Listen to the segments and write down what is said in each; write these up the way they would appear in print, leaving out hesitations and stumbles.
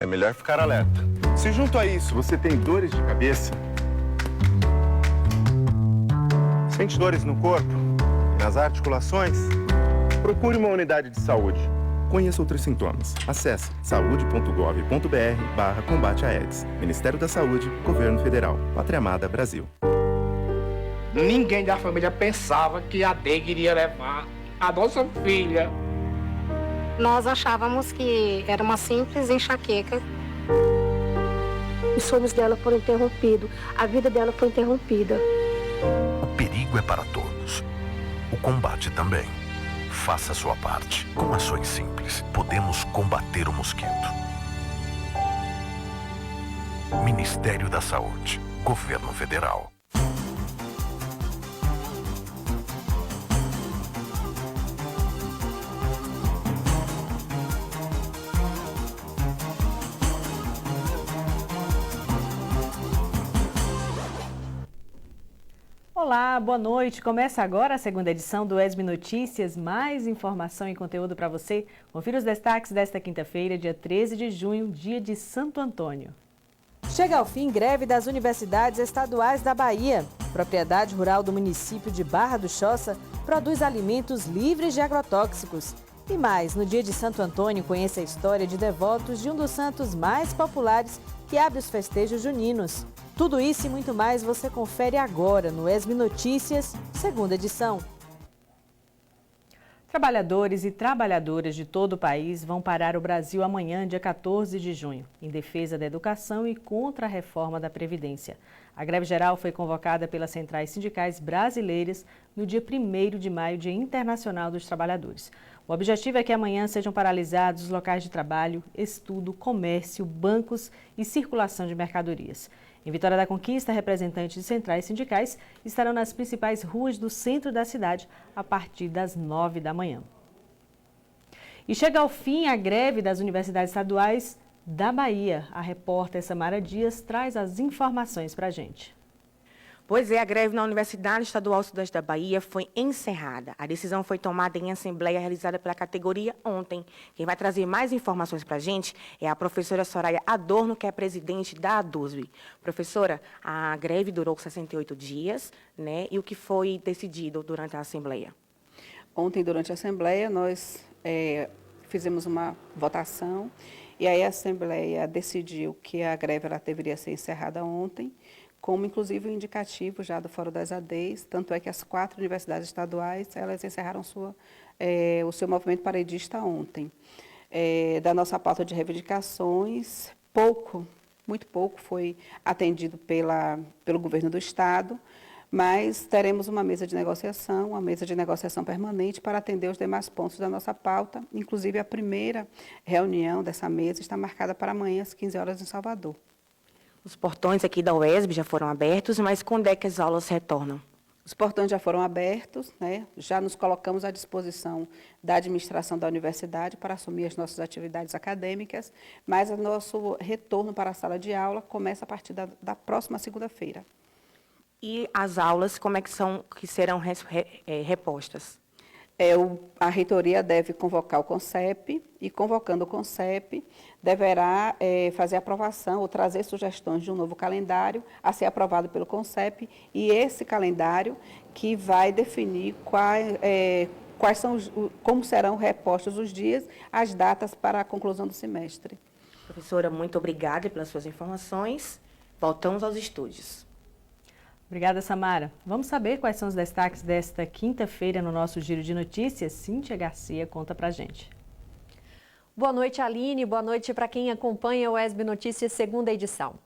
É melhor ficar alerta. Se junto a isso você tem dores de cabeça, sente dores no corpo e nas articulações, procure uma unidade de saúde. Conheça outros sintomas. Acesse saude.gov.br/combate à AIDS. Ministério da Saúde, Governo Federal. Pátria Amada, Brasil. Ninguém da família pensava que a DEG iria levar a nossa filha. Nós achávamos que era uma simples enxaqueca. Os sonhos dela foram interrompidos, a vida dela foi interrompida. O perigo é para todos. O combate também. Faça a sua parte. Com ações simples, podemos combater o mosquito. Ministério da Saúde, Governo Federal. Olá, boa noite. Começa agora a segunda edição do ESB Notícias. Mais informação e conteúdo para você. Confira os destaques desta quinta-feira, dia 13 de junho, dia de Santo Antônio. Chega ao fim greve das universidades estaduais da Bahia. Propriedade rural do município de Barra do Choça produz alimentos livres de agrotóxicos. E mais, no dia de Santo Antônio, conheça a história de devotos de um dos santos mais populares que abre os festejos juninos. Tudo isso e muito mais você confere agora no ESB Notícias, segunda edição. Trabalhadores e trabalhadoras de todo o país vão parar o Brasil amanhã, dia 14 de junho, em defesa da educação e contra a reforma da Previdência. A greve geral foi convocada pelas centrais sindicais brasileiras no dia 1º de maio, Dia Internacional dos Trabalhadores. O objetivo é que amanhã sejam paralisados os locais de trabalho, estudo, comércio, bancos e circulação de mercadorias. Em Vitória da Conquista, representantes de centrais sindicais estarão nas principais ruas do centro da cidade a partir das 9 da manhã. E chega ao fim a greve das universidades estaduais da Bahia. A repórter Samara Dias traz as informações para a gente. Pois é, a greve na Universidade Estadual Sudeste da Bahia foi encerrada. A decisão foi tomada em assembleia realizada pela categoria ontem. Quem vai trazer mais informações para a gente é a professora Soraya Adorno, que é presidente da ADUSB. Professora, a greve durou 68 dias, né? E o que foi decidido durante a assembleia? Ontem, durante a assembleia, nós fizemos uma votação e aí a assembleia decidiu que a greve ela deveria ser encerrada ontem, como inclusive o indicativo já do Fórum das ADs, tanto é que as 4 universidades estaduais, elas encerraram o seu movimento paredista ontem. Da nossa pauta de reivindicações, muito pouco foi atendido pelo governo do Estado, mas teremos uma mesa de negociação permanente para atender os demais pontos da nossa pauta, inclusive a primeira reunião dessa mesa está marcada para amanhã às 15 horas em Salvador. Os portões aqui da UESB já foram abertos, mas quando é que as aulas retornam? Os portões já foram abertos, né? Já nos colocamos à disposição da administração da universidade para assumir as nossas atividades acadêmicas, mas o nosso retorno para a sala de aula começa a partir da próxima segunda-feira. E as aulas, como é que serão repostas? A reitoria deve convocar o CONCEP e, convocando o CONCEP, deverá fazer aprovação ou trazer sugestões de um novo calendário a ser aprovado pelo CONCEP e esse calendário que vai definir como serão repostos os dias, as datas para a conclusão do semestre. Professora, muito obrigada pelas suas informações. Voltamos aos estúdios. Obrigada, Samara. Vamos saber quais são os destaques desta quinta-feira no nosso Giro de Notícias. Cíntia Garcia conta pra gente. Boa noite, Aline. Boa noite para quem acompanha o ESB Notícias, segunda edição.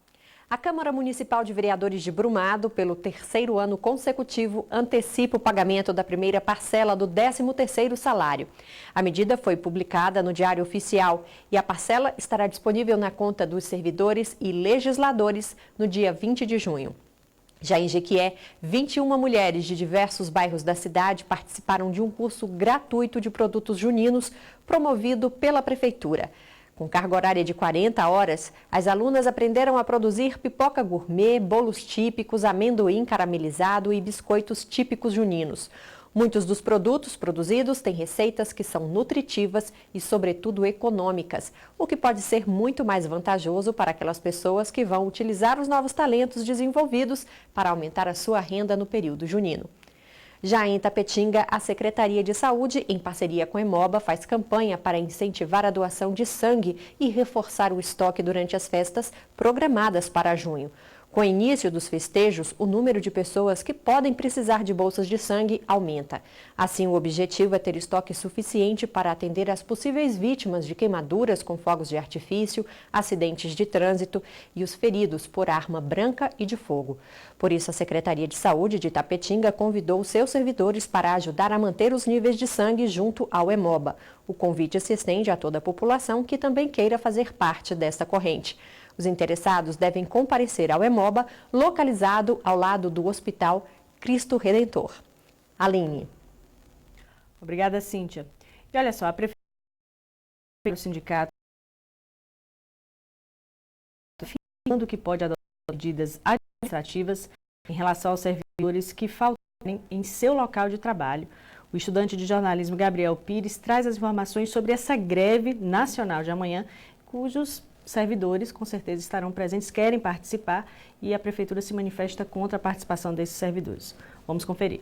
A Câmara Municipal de Vereadores de Brumado, pelo 3º ano consecutivo, antecipa o pagamento da primeira parcela do 13º salário. A medida foi publicada no Diário Oficial e a parcela estará disponível na conta dos servidores e legisladores no dia 20 de junho. Já em Jequié, 21 mulheres de diversos bairros da cidade participaram de um curso gratuito de produtos juninos promovido pela Prefeitura. Com carga horária de 40 horas, as alunas aprenderam a produzir pipoca gourmet, bolos típicos, amendoim caramelizado e biscoitos típicos juninos. Muitos dos produtos produzidos têm receitas que são nutritivas e, sobretudo, econômicas, o que pode ser muito mais vantajoso para aquelas pessoas que vão utilizar os novos talentos desenvolvidos para aumentar a sua renda no período junino. Já em Itapetinga, a Secretaria de Saúde, em parceria com a Hemoba, faz campanha para incentivar a doação de sangue e reforçar o estoque durante as festas programadas para junho. Com o início dos festejos, o número de pessoas que podem precisar de bolsas de sangue aumenta. Assim, o objetivo é ter estoque suficiente para atender às possíveis vítimas de queimaduras com fogos de artifício, acidentes de trânsito e os feridos por arma branca e de fogo. Por isso, a Secretaria de Saúde de Itapetinga convidou seus servidores para ajudar a manter os níveis de sangue junto ao Hemoba. O convite se estende a toda a população que também queira fazer parte desta corrente. Os interessados devem comparecer ao Hemoba, localizado ao lado do Hospital Cristo Redentor. Aline. Obrigada, Cíntia. E olha só, a Prefeitura do Sindicato afirmando que pode adotar medidas administrativas em relação aos servidores que faltarem em seu local de trabalho. O estudante de jornalismo Gabriel Pires traz as informações sobre essa greve nacional de amanhã, cujos servidores, com certeza, estarão presentes, querem participar e a Prefeitura se manifesta contra a participação desses servidores. Vamos conferir.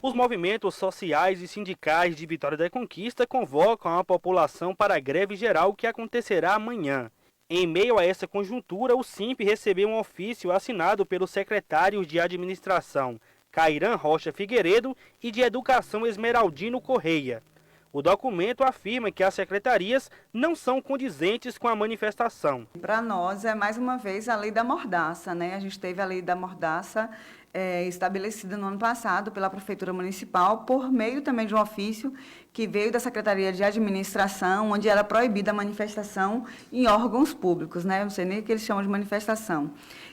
Os movimentos sociais e sindicais de Vitória da Conquista convocam a população para a greve geral que acontecerá amanhã. Em meio a essa conjuntura, o SINP recebeu um ofício assinado pelos secretários de Administração, Cairan Rocha Figueiredo, e de Educação, Esmeraldino Correia. O documento afirma que as secretarias não são condizentes com a manifestação. Para nós é mais uma vez a lei da mordaça, né? A gente teve a lei da mordaça estabelecida no ano passado pela Prefeitura Municipal, por meio também de um ofício que veio da Secretaria de Administração, onde era proibida a manifestação em órgãos públicos, né? Não sei nem o que eles chamam de manifestação.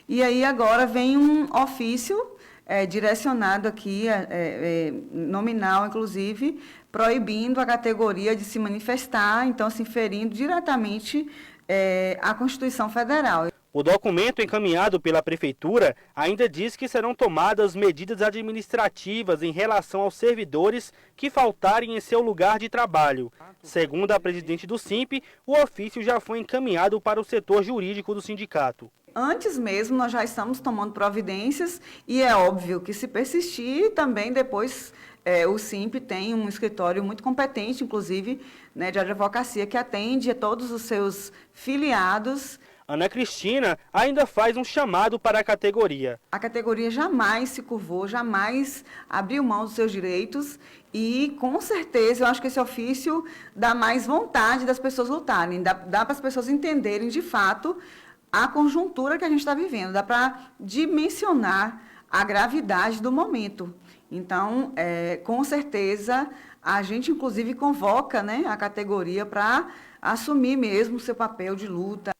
E aí agora vem um ofício direcionado aqui, nominal, inclusive, proibindo a categoria de se manifestar, então se inferindo diretamente à Constituição Federal. O documento encaminhado pela Prefeitura ainda diz que serão tomadas medidas administrativas em relação aos servidores que faltarem em seu lugar de trabalho. Segundo a presidente do SINP, o ofício já foi encaminhado para o setor jurídico do sindicato. Antes mesmo, nós já estamos tomando providências e é óbvio que, se persistir, também depois o SINP tem um escritório muito competente, inclusive, né, de advocacia, que atende a todos os seus filiados. Ana Cristina ainda faz um chamado para a categoria. A categoria jamais se curvou, jamais abriu mão dos seus direitos e, com certeza, eu acho que esse ofício dá mais vontade das pessoas lutarem, dá para as pessoas entenderem, de fato, a conjuntura que a gente está vivendo, dá para dimensionar a gravidade do momento. Então, com certeza, a gente, inclusive, convoca, né, a categoria para assumir mesmo o seu papel de luta.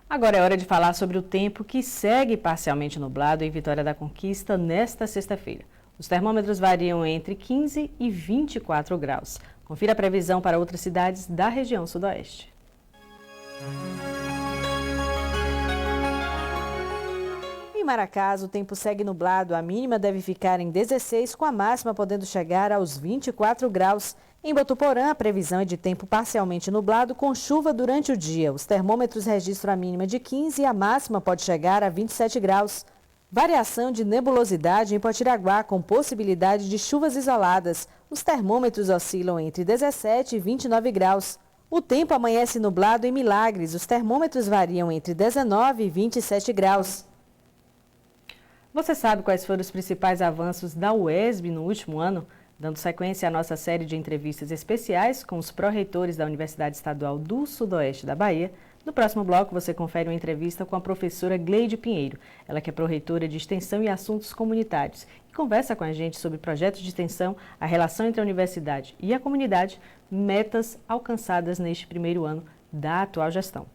Agora é hora de falar sobre o tempo que segue parcialmente nublado em Vitória da Conquista nesta sexta-feira. Os termômetros variam entre 15 e 24 graus. Confira a previsão para outras cidades da região sudoeste. Em Maracás, o tempo segue nublado. A mínima deve ficar em 16, com a máxima podendo chegar aos 24 graus. Em Botuporã, a previsão é de tempo parcialmente nublado, com chuva durante o dia. Os termômetros registram a mínima de 15 e a máxima pode chegar a 27 graus. Variação de nebulosidade em Potiraguá, com possibilidade de chuvas isoladas. Os termômetros oscilam entre 17 e 29 graus. O tempo amanhece nublado em Milagres. Os termômetros variam entre 19 e 27 graus. Você sabe quais foram os principais avanços da UESB no último ano? Dando sequência à nossa série de entrevistas especiais com os pró-reitores da Universidade Estadual do Sudoeste da Bahia, no próximo bloco você confere uma entrevista com a professora Gleide Pinheiro, ela que é pró-reitora de Extensão e Assuntos Comunitários, e conversa com a gente sobre projetos de extensão, a relação entre a universidade e a comunidade, metas alcançadas neste primeiro ano da atual gestão.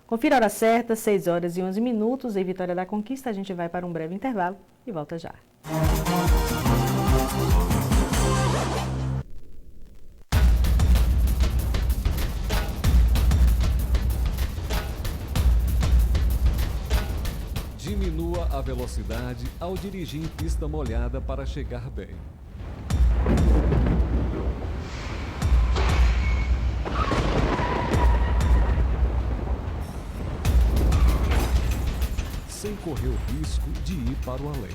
Confira a hora certa, 6 horas e 11 minutos, em Vitória da Conquista. A gente vai para um breve intervalo e volta já. Diminua a velocidade ao dirigir em pista molhada para chegar bem. Sem correr o risco de ir para o além.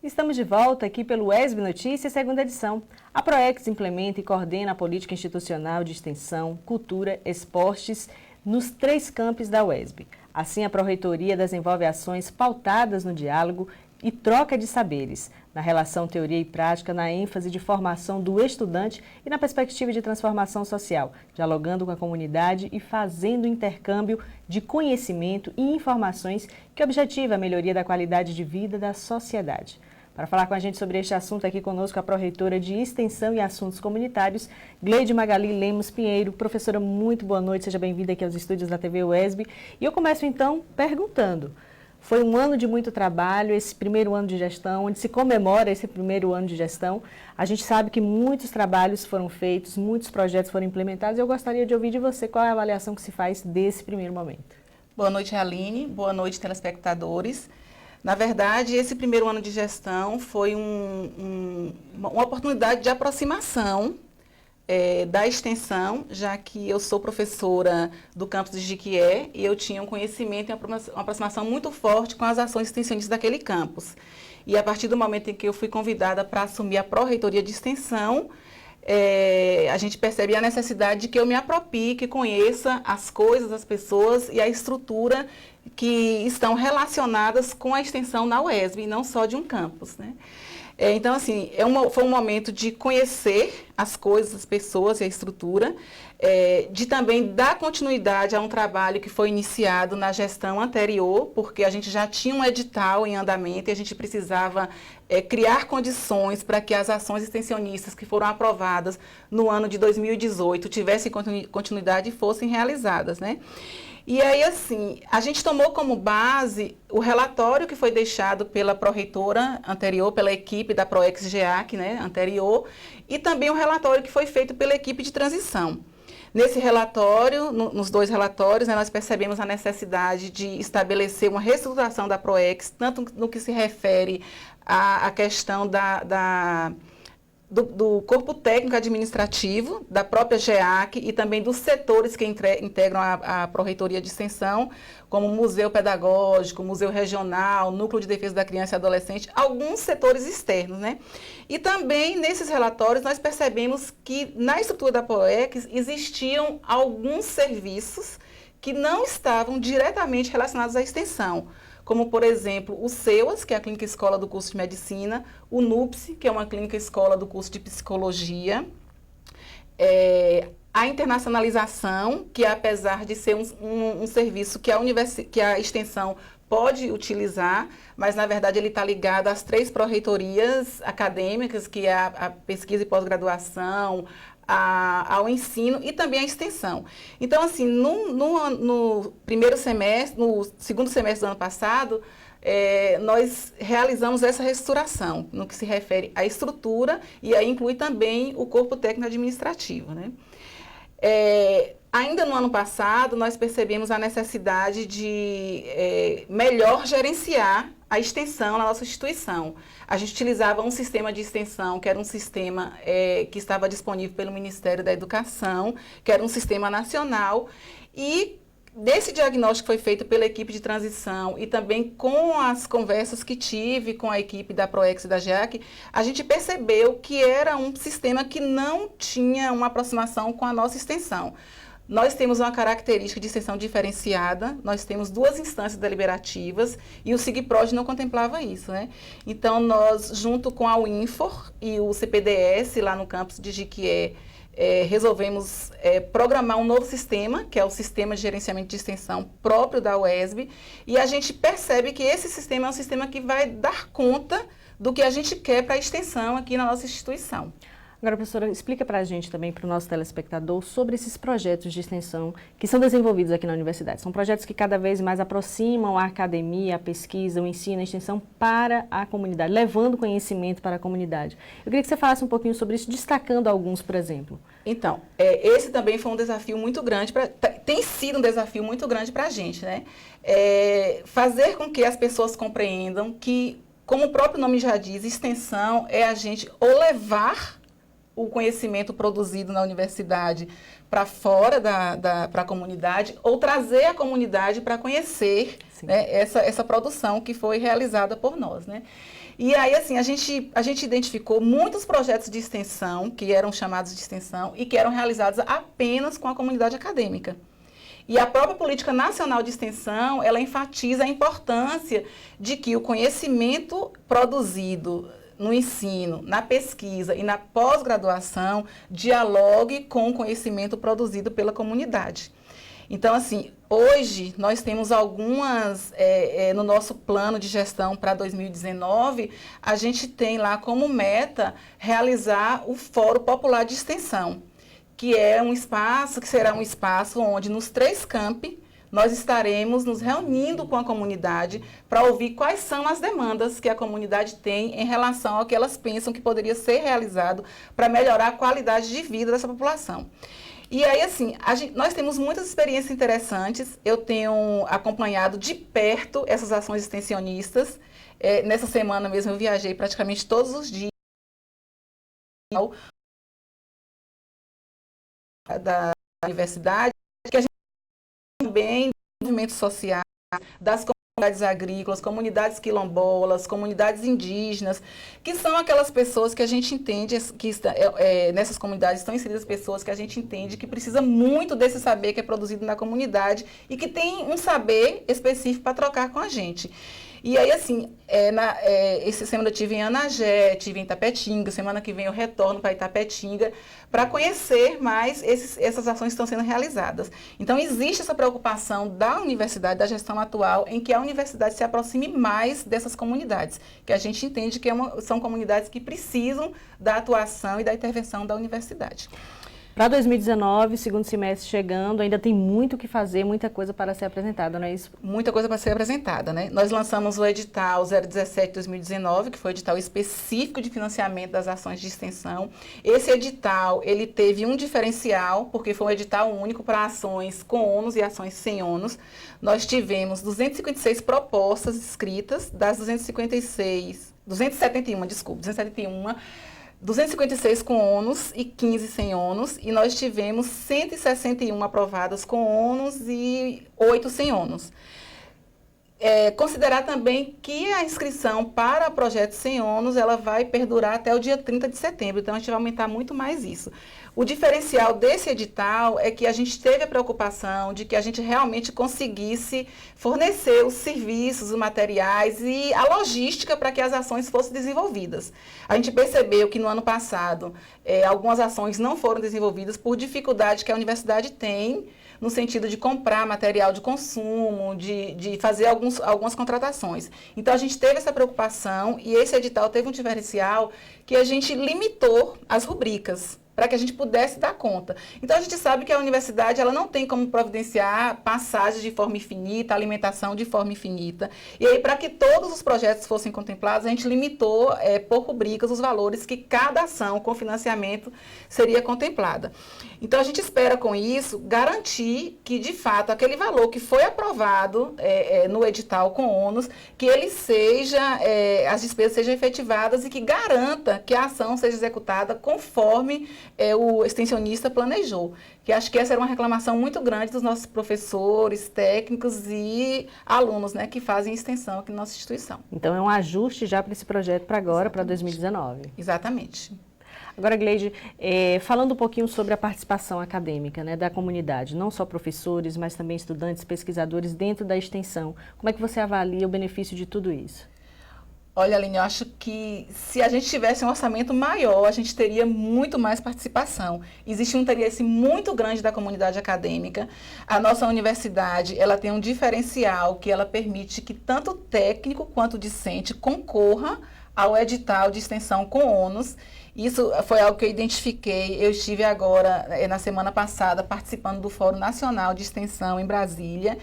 Estamos de volta aqui pelo ESB Notícias, segunda edição. A PROEX implementa e coordena a política institucional de extensão, cultura, esportes nos 3 campos da UESB. Assim, a Pró-Reitoria desenvolve ações pautadas no diálogo e troca de saberes, na relação teoria e prática, na ênfase de formação do estudante e na perspectiva de transformação social, dialogando com a comunidade e fazendo intercâmbio de conhecimento e informações que objetiva a melhoria da qualidade de vida da sociedade. Para falar com a gente sobre este assunto, aqui conosco a Pró-Reitora de Extensão e Assuntos Comunitários, Gleide Magali Lemos Pinheiro. Professora, muito boa noite, seja bem-vinda aqui aos estúdios da TV UESB. E eu começo então perguntando, foi um ano de muito trabalho, esse primeiro ano de gestão, onde se comemora esse primeiro ano de gestão. A gente sabe que muitos trabalhos foram feitos, muitos projetos foram implementados, e eu gostaria de ouvir de você qual é a avaliação que se faz desse primeiro momento. Boa noite, Aline. Boa noite, telespectadores. Na verdade, esse primeiro ano de gestão foi uma oportunidade de aproximação da extensão, já que eu sou professora do campus de Jequié e eu tinha um conhecimento e uma aproximação muito forte com as ações extensionistas daquele campus. E a partir do momento em que eu fui convidada para assumir a Pró-Reitoria de Extensão, a gente percebe a necessidade de que eu me apropie, que conheça as coisas, as pessoas e a estrutura que estão relacionadas com a extensão na UESB, e não só de um campus, né? Então, assim, foi um momento de conhecer as coisas, as pessoas e a estrutura, de também dar continuidade a um trabalho que foi iniciado na gestão anterior, porque a gente já tinha um edital em andamento e a gente precisava criar condições para que as ações extensionistas que foram aprovadas no ano de 2018 tivessem continuidade e fossem realizadas, né? E aí, assim, a gente tomou como base o relatório que foi deixado pela pró-reitora anterior, pela equipe da PROEX-GEAC, né, anterior, e também o relatório que foi feito pela equipe de transição. Nesse relatório, nos 2 relatórios, né, nós percebemos a necessidade de estabelecer uma reestruturação da PROEX, tanto no que se refere à questão do corpo técnico administrativo, da própria GEAC e também dos setores que integram a Pró-Reitoria de Extensão, como Museu Pedagógico, Museu Regional, Núcleo de Defesa da Criança e Adolescente, alguns setores externos, né? E também, nesses relatórios, nós percebemos que na estrutura da PROEX existiam alguns serviços que não estavam diretamente relacionados à extensão, como, por exemplo, o CEUAS, que é a Clínica Escola do curso de Medicina, o NUPSI, que é uma Clínica Escola do curso de Psicologia, a internacionalização, que apesar de ser um serviço que a extensão pode utilizar, mas na verdade ele está ligado às 3 pró-reitorias acadêmicas, que é a pesquisa e pós-graduação, ao ensino e também à extensão. Então, assim, no primeiro semestre, no segundo semestre do ano passado, nós realizamos essa reestruturação, no que se refere à estrutura, e aí inclui também o corpo técnico administrativo, né? Ainda no ano passado, nós percebemos a necessidade de melhor gerenciar a extensão na nossa instituição. A gente utilizava um sistema de extensão, que era um sistema que estava disponível pelo Ministério da Educação, que era um sistema nacional, e desse diagnóstico foi feito pela equipe de transição e também com as conversas que tive com a equipe da PROEX e da GEAC, a gente percebeu que era um sistema que não tinha uma aproximação com a nossa extensão. Nós temos uma característica de extensão diferenciada, nós temos 2 instâncias deliberativas e o SIGPROD não contemplava isso, né? Então, nós, junto com a UINFOR e o CPDS, lá no campus de Jequié, resolvemos programar um novo sistema, que é o Sistema de Gerenciamento de Extensão próprio da UESB, e a gente percebe que esse sistema é um sistema que vai dar conta do que a gente quer para a extensão aqui na nossa instituição. Agora, professora, explica para a gente também, para o nosso telespectador, sobre esses projetos de extensão que são desenvolvidos aqui na universidade. São projetos que cada vez mais aproximam a academia, a pesquisa, o ensino, a extensão para a comunidade, levando conhecimento para a comunidade. Eu queria que você falasse um pouquinho sobre isso, destacando alguns, por exemplo. Então, esse também foi um desafio muito grande, tem sido um desafio muito grande para a gente, né? Fazer com que as pessoas compreendam que, como o próprio nome já diz, extensão é a gente ou levar o conhecimento produzido na universidade para fora para a comunidade, ou trazer a comunidade para conhecer, né, essa produção que foi realizada por nós, né? E aí, assim, a gente identificou muitos projetos de extensão, que eram chamados de extensão, e que eram realizados apenas com a comunidade acadêmica. E a própria Política Nacional de Extensão, ela enfatiza a importância de que o conhecimento produzido no ensino, na pesquisa e na pós-graduação dialogue com o conhecimento produzido pela comunidade. Então, assim, hoje nós temos algumas, no nosso plano de gestão para 2019, a gente tem lá como meta realizar o Fórum Popular de Extensão, que é um espaço, que será um espaço onde nos 3 campi nós estaremos nos reunindo com a comunidade para ouvir quais são as demandas que a comunidade tem em relação ao que elas pensam que poderia ser realizado para melhorar a qualidade de vida dessa população. E aí, assim, nós temos muitas experiências interessantes. Eu tenho acompanhado de perto essas ações extensionistas. Nessa semana mesmo eu viajei praticamente todos os dias da universidade, que a gente também movimentos sociais, das comunidades agrícolas, comunidades quilombolas, comunidades indígenas, que são aquelas pessoas que a gente entende, que nessas comunidades estão inseridas pessoas que a gente entende que precisa muito desse saber que é produzido na comunidade e que tem um saber específico para trocar com a gente. E aí, assim, essa semana eu estive em Anagé, estive em Itapetinga, semana que vem eu retorno para Itapetinga, para conhecer mais essas ações que estão sendo realizadas. Então, existe essa preocupação da universidade, da gestão atual, em que a universidade se aproxime mais dessas comunidades, que a gente entende que são comunidades que precisam da atuação e da intervenção da universidade. Para 2019, segundo semestre chegando, ainda tem muito o que fazer, muita coisa para ser apresentada, não é isso? Muita coisa para ser apresentada, né? Nós lançamos o edital 017-2019, que foi o edital específico de financiamento das ações de extensão. Esse edital, ele teve um diferencial, porque foi um edital único para ações com ônus e ações sem ônus. Nós tivemos 256 propostas escritas, das 256 com ônus e 15 sem ônus, e nós tivemos 161 aprovadas com ônus e 8 sem ônus. Considerar também que a inscrição para projetos sem ônus, ela vai perdurar até o dia 30 de setembro, então a gente vai aumentar muito mais isso. O diferencial desse edital é que a gente teve a preocupação de que a gente realmente conseguisse fornecer os serviços, os materiais e a logística para que as ações fossem desenvolvidas. A gente percebeu que no ano passado algumas ações não foram desenvolvidas por dificuldade que a universidade tem no sentido de comprar material de consumo, de fazer algumas contratações. Então, a gente teve essa preocupação e esse edital teve um diferencial que a gente limitou as rubricas para que a gente pudesse dar conta. Então, a gente sabe que a universidade ela não tem como providenciar passagens de forma infinita, alimentação de forma infinita. E aí, para que todos os projetos fossem contemplados, a gente limitou por rubricas os valores que cada ação com financiamento seria contemplada. Então, a gente espera com isso garantir que, de fato, aquele valor que foi aprovado no edital com ônus, que ele as despesas sejam efetivadas e que garanta que a ação seja executada conforme o extensionista planejou. Que acho que essa era uma reclamação muito grande dos nossos professores, técnicos e alunos, né, que fazem extensão aqui na nossa instituição. Então, é um ajuste já para esse projeto para agora, para 2019. Exatamente. Agora, Gleide, falando um pouquinho sobre a participação acadêmica, né, da comunidade, não só professores, mas também estudantes, pesquisadores dentro da extensão. Como é que você avalia o benefício de tudo isso? Olha, Aline, eu acho que se a gente tivesse um orçamento maior, a gente teria muito mais participação. Existe um interesse muito grande da comunidade acadêmica. A nossa universidade, ela tem um diferencial que ela permite que tanto o técnico quanto o discente concorra ao edital de extensão com ônus. Isso foi algo que eu identifiquei. Eu estive agora, na semana passada, participando do Fórum Nacional de Extensão em Brasília.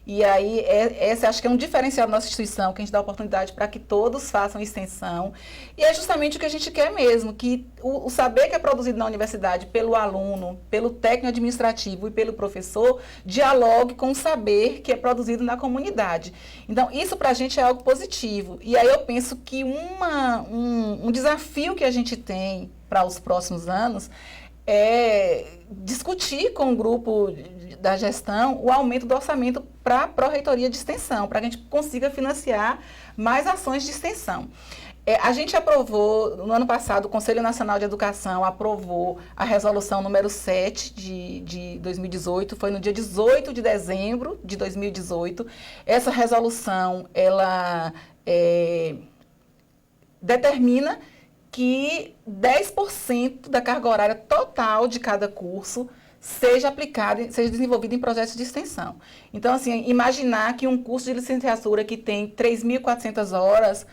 E aí, esse acho que é um diferencial da nossa instituição, que a gente dá oportunidade para que todos façam extensão. E é justamente o que a gente quer mesmo, que o saber que é produzido na universidade pelo aluno, pelo técnico administrativo e pelo professor, dialogue com o saber que é produzido na comunidade. Então, isso para a gente é algo positivo. E aí eu penso que um desafio que a gente tem para os próximos anos é discutir com o grupo da gestão o aumento do orçamento para a Pró-Reitoria de Extensão, para que a gente consiga financiar mais ações de extensão. A gente aprovou, no ano passado, o Conselho Nacional de Educação aprovou a resolução número 7 de 2018, foi no dia 18 de dezembro de 2018. Essa resolução, ela determina que 10% da carga horária total de cada curso seja aplicado, seja desenvolvido em projetos de extensão. Então, assim, imaginar que um curso de licenciatura que tem 3.400 horas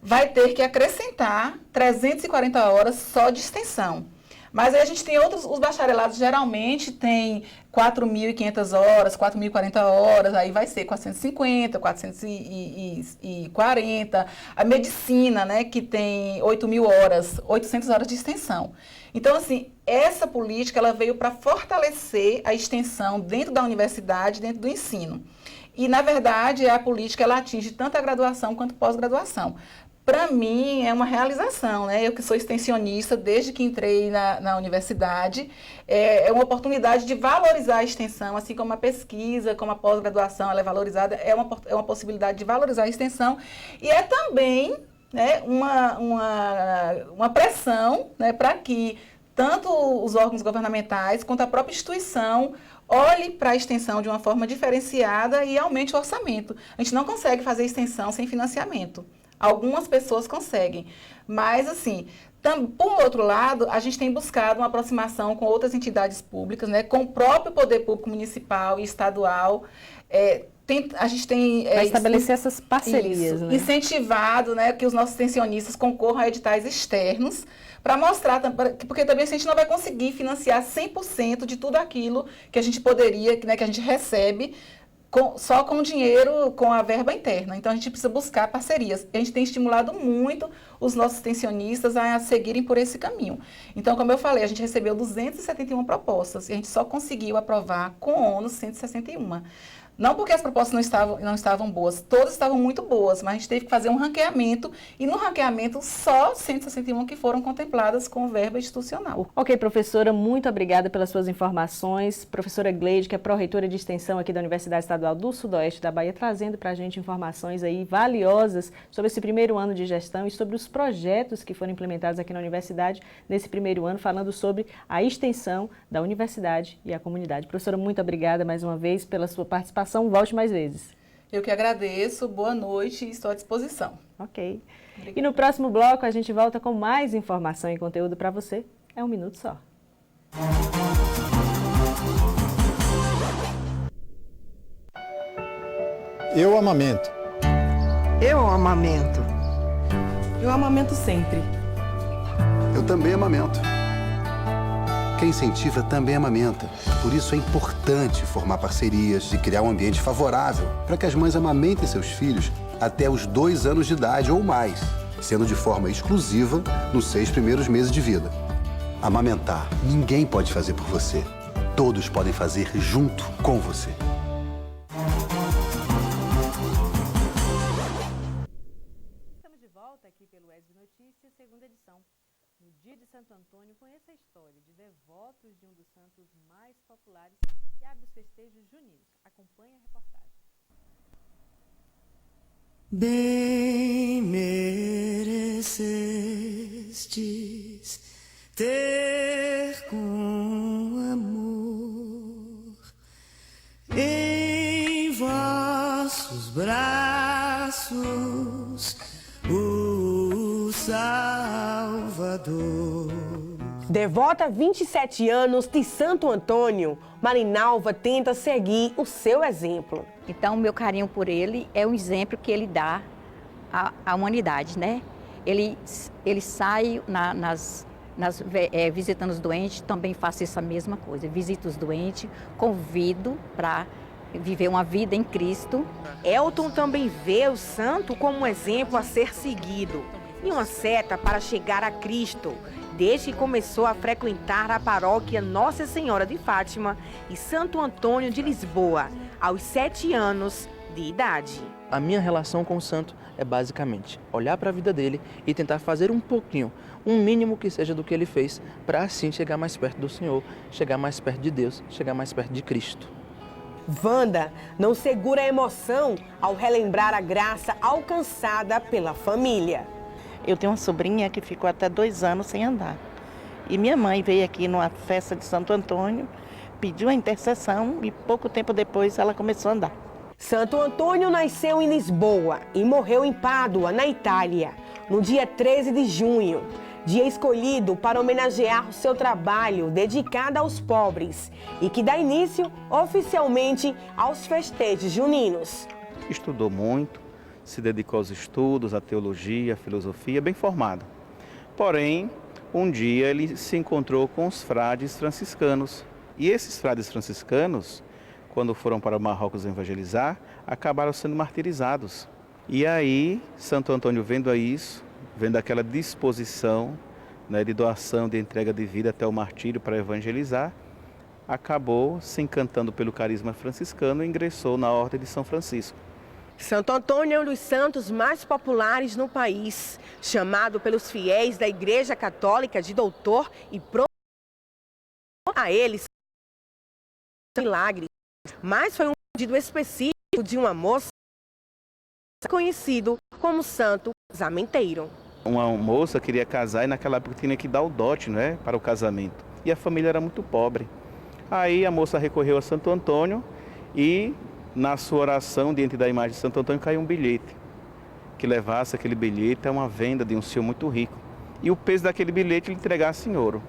vai ter que acrescentar 340 horas só de extensão. Mas aí a gente tem outros, os bacharelados geralmente têm 4.500 horas, 4.040 horas, aí vai ser 450, 440. A medicina, né, que tem 8.000 horas, 800 horas de extensão. Então, assim, essa política ela veio para fortalecer a extensão dentro da universidade, dentro do ensino. E, na verdade, a política ela atinge tanto a graduação quanto pós-graduação. Para mim, é uma realização, né? Eu que sou extensionista desde que entrei na universidade, é uma oportunidade de valorizar a extensão, assim como a pesquisa, como a pós-graduação ela é valorizada, é uma possibilidade de valorizar a extensão e é também, né, uma pressão, né, para que tanto os órgãos governamentais quanto a própria instituição olhe para a extensão de uma forma diferenciada e aumente o orçamento. A gente não consegue fazer extensão sem financiamento. Algumas pessoas conseguem, mas assim, por outro lado, a gente tem buscado uma aproximação com outras entidades públicas, né, com o próprio poder público municipal e estadual. A gente tem para estabelecer essas parcerias, né? Incentivado, né, que os nossos extensionistas concorram a editais externos para mostrar, porque também a gente não vai conseguir financiar 100% de tudo aquilo que a gente poderia, né, que a gente recebe só com o dinheiro, com a verba interna. Então, a gente precisa buscar parcerias. A gente tem estimulado muito os nossos extensionistas a seguirem por esse caminho. Então, como eu falei, a gente recebeu 271 propostas e a gente só conseguiu aprovar com ônus 161. Não porque as propostas não estavam boas, todas estavam muito boas, mas a gente teve que fazer um ranqueamento e no ranqueamento só 161 que foram contempladas com verba institucional. Ok, professora, muito obrigada pelas suas informações. Professora Gleide, que é pró-reitora de extensão aqui da Universidade Estadual do Sudoeste da Bahia, trazendo para a gente informações aí valiosas sobre esse primeiro ano de gestão e sobre os projetos que foram implementados aqui na universidade nesse primeiro ano, falando sobre a extensão da universidade e a comunidade. Professora, muito obrigada mais uma vez pela sua participação. Volte mais vezes. Eu que agradeço, boa noite e estou à disposição. Ok. Obrigada. E no próximo bloco a gente volta com mais informação e conteúdo para você. É um minuto só. Eu amamento. Eu amamento. Eu amamento sempre. Eu também amamento. Quem incentiva também amamenta. Por isso é importante formar parcerias e criar um ambiente favorável para que as mães amamentem seus filhos até os 2 anos de idade ou mais, sendo de forma exclusiva nos 6 primeiros meses de vida. Amamentar, ninguém pode fazer por você. Todos podem fazer junto com você. Estamos de volta aqui pelo ESB Notícias, segunda edição. No dia de Santo Antônio, conheça a história de devotos de um dos santos mais populares que abre os festejos juninos. Acompanhe a reportagem. Bem merecestes ter com amor em vossos braços o Salvador. Devota há 27 anos de Santo Antônio, Marinalva tenta seguir o seu exemplo. Então, o meu carinho por ele é um exemplo que ele dá à humanidade, né? ele sai visitando os doentes, também faço essa mesma coisa. Visito os doentes, convido para viver uma vida em Cristo. Elton também vê o santo como um exemplo a ser seguido e uma seta para chegar a Cristo, desde que começou a frequentar a paróquia Nossa Senhora de Fátima e Santo Antônio de Lisboa, aos 7 anos de idade. A minha relação com o santo é basicamente olhar para a vida dele e tentar fazer um pouquinho, um mínimo que seja do que ele fez, para assim chegar mais perto do Senhor, chegar mais perto de Deus, chegar mais perto de Cristo. Wanda não segura a emoção ao relembrar a graça alcançada pela família. Eu tenho uma sobrinha que ficou até 2 anos sem andar. E minha mãe veio aqui numa festa de Santo Antônio, pediu a intercessão e pouco tempo depois ela começou a andar. Santo Antônio nasceu em Lisboa e morreu em Pádua, na Itália, no dia 13 de junho. Dia escolhido para homenagear o seu trabalho dedicado aos pobres e que dá início oficialmente aos festejos juninos. Estudou muito, se dedicou aos estudos, à teologia, à filosofia, bem formado. Porém, um dia ele se encontrou com os frades franciscanos. E esses frades franciscanos, quando foram para o Marrocos evangelizar, acabaram sendo martirizados. E aí, Santo Antônio, vendo isso, vendo aquela disposição, né, de doação, de entrega de vida até o martírio para evangelizar, acabou se encantando pelo carisma franciscano e ingressou na Ordem de São Francisco. Santo Antônio é um dos santos mais populares no país, chamado pelos fiéis da Igreja Católica de doutor e a eles milagres, mas foi um pedido específico de uma moça conhecido como Santo Casamenteiro. Uma moça queria casar e naquela época tinha que dar o dote, né, para o casamento. E a família era muito pobre. Aí a moça recorreu a Santo Antônio e na sua oração diante da imagem de Santo Antônio caiu um bilhete. Que levasse aquele bilhete a uma venda de um senhor muito rico. E o peso daquele bilhete ele entregasse em ouro.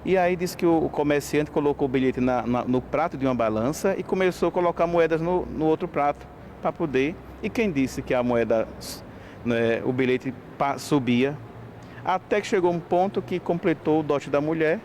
E aí diz que o comerciante colocou o bilhete no prato de uma balança e começou a colocar moedas no outro prato para poder. E quem disse que a moeda, né, o bilhete subia, até que chegou um ponto que completou o dote da mulher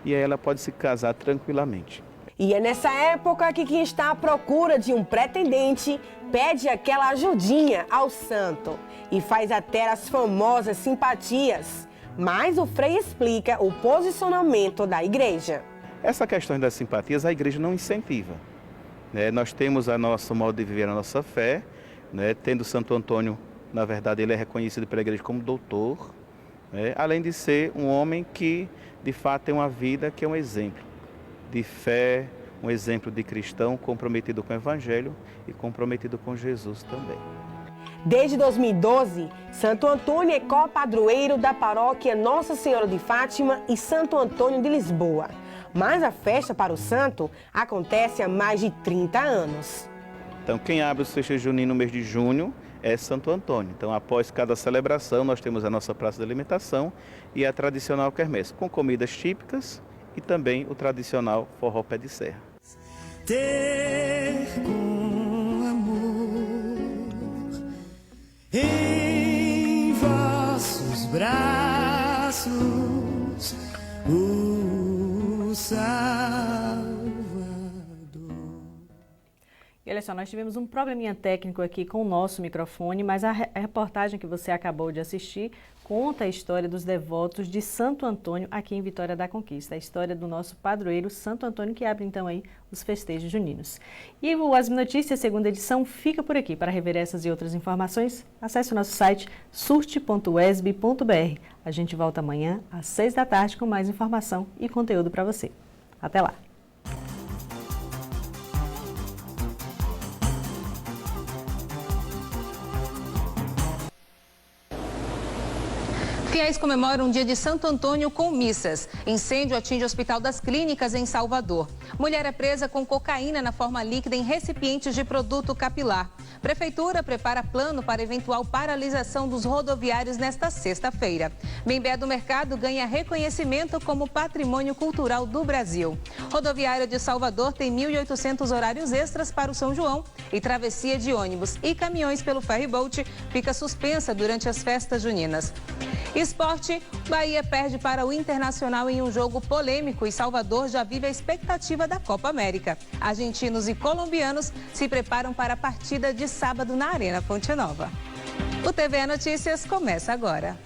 e aí ela pode se casar tranquilamente. E é nessa época que quem está à procura de um pretendente pede aquela ajudinha ao santo e faz até as famosas simpatias. Mas o Frei explica o posicionamento da igreja. Essa questão das simpatias a igreja não incentiva. Né? Nós temos o nosso modo de viver a nossa fé, né? Tendo Santo Antônio, na verdade, ele é reconhecido pela igreja como doutor, né? Além de ser um homem que, de fato, tem uma vida que é um exemplo de fé, um exemplo de cristão comprometido com o Evangelho e comprometido com Jesus também. Desde 2012, Santo Antônio é copadroeiro da paróquia Nossa Senhora de Fátima e Santo Antônio de Lisboa. Mas a festa para o santo acontece há mais de 30 anos. Então, quem abre os festejos juninos no mês de junho é Santo Antônio. Então, após cada celebração, nós temos a nossa praça de alimentação e a tradicional quermesse, com comidas típicas e também o tradicional forró pé de serra. Ter com amor em vossos braços o Salvador. E olha só, nós tivemos um probleminha técnico aqui com o nosso microfone, mas a reportagem que você acabou de assistir conta a história dos devotos de Santo Antônio aqui em Vitória da Conquista. A história do nosso padroeiro Santo Antônio, que abre então aí os festejos juninos. E o Asb Notícias, segunda edição, fica por aqui. Para rever essas e outras informações, acesse o nosso site surte.esb.br. A gente volta amanhã às 6 da tarde com mais informação e conteúdo para você. Até lá! Fiéis comemoram o dia de Santo Antônio com missas. Incêndio atinge o Hospital das Clínicas em Salvador. Mulher é presa com cocaína na forma líquida em recipientes de produto capilar. Prefeitura prepara plano para eventual paralisação dos rodoviários nesta sexta-feira. Bem-Bé do Mercado ganha reconhecimento como Patrimônio Cultural do Brasil. Rodoviária de Salvador tem 1.800 horários extras para o São João e travessia de ônibus e caminhões pelo ferryboat fica suspensa durante as festas juninas. Esporte, Bahia perde para o Internacional em um jogo polêmico e Salvador já vive a expectativa da Copa América. Argentinos e colombianos se preparam para a partida de sábado na Arena Fonte Nova. O TVE Notícias começa agora.